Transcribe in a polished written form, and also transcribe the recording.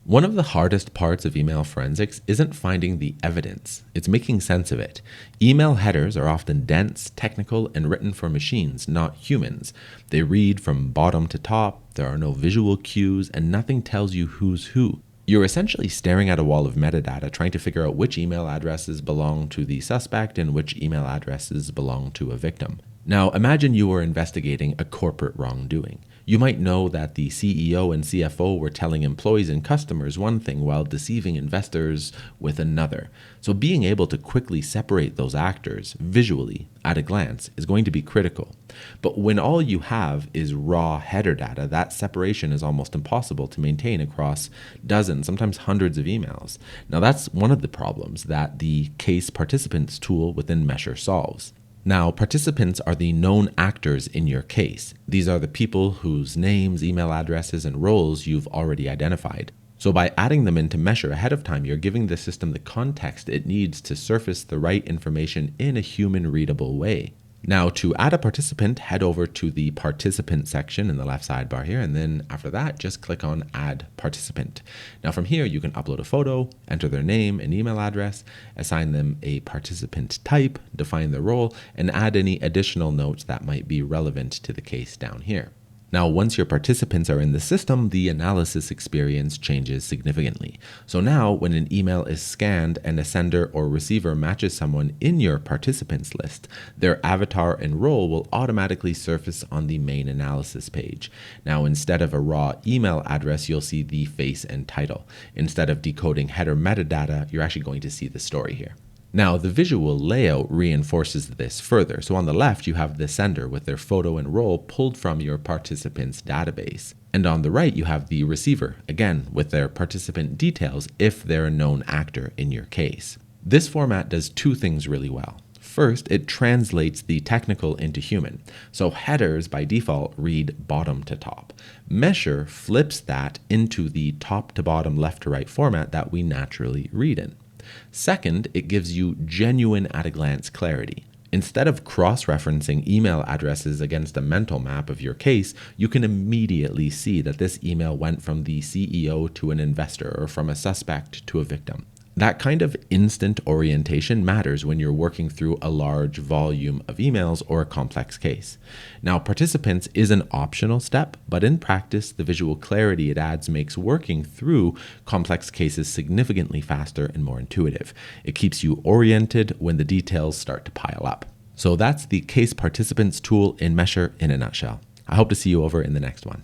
One of the hardest parts of email forensics isn't finding the evidence, it's making sense of it. Email headers are often dense, technical, and written for machines, not humans. They read from bottom to top, there are no visual cues, and nothing tells you who's who. You're essentially staring at a wall of metadata trying to figure out which email addresses belong to the suspect and which email addresses belong to a victim. Now, imagine you were investigating a corporate wrongdoing. You might know that the CEO and CFO were telling employees and customers one thing while deceiving investors with another. So being able to quickly separate those actors visually at a glance is going to be critical. But when all you have is raw header data, that separation is almost impossible to maintain across dozens, sometimes hundreds of emails. Now that's one of the problems that the case participants tool within Mesher solves. Now, participants are the known actors in your case. These are the people whose names, email addresses, and roles you've already identified. So by adding them into Mesher ahead of time, you're giving the system the context it needs to surface the right information in a human-readable way. Now, to add a participant, head over to the participant section in the left sidebar here, and then after that, just click on Add Participant. Now from here, you can upload a photo, enter their name and email address, assign them a participant type, define their role, and add any additional notes that might be relevant to the case down here. Now, once your participants are in the system, the analysis experience changes significantly. So now, when an email is scanned and a sender or receiver matches someone in your participants list, their avatar and role will automatically surface on the main analysis page. Now, instead of a raw email address, you'll see the face and title. Instead of decoding header metadata, you're actually going to see the story here. Now, the visual layout reinforces this further. So on the left, you have the sender with their photo and role pulled from your participants database. And on the right, you have the receiver, again, with their participant details if they're a known actor in your case. This format does two things really well. First, it translates the technical into human. So headers by default read bottom to top. Mesher flips that into the top to bottom, left to right format that we naturally read in. Second, it gives you genuine at-a-glance clarity. Instead of cross-referencing email addresses against a mental map of your case, you can immediately see that this email went from the CEO to an investor or from a suspect to a victim. That kind of instant orientation matters when you're working through a large volume of emails or a complex case. Now, participants is an optional step, but in practice, the visual clarity it adds makes working through complex cases significantly faster and more intuitive. It keeps you oriented when the details start to pile up. So that's the case participants tool in Mesher in a nutshell. I hope to see you over in the next one.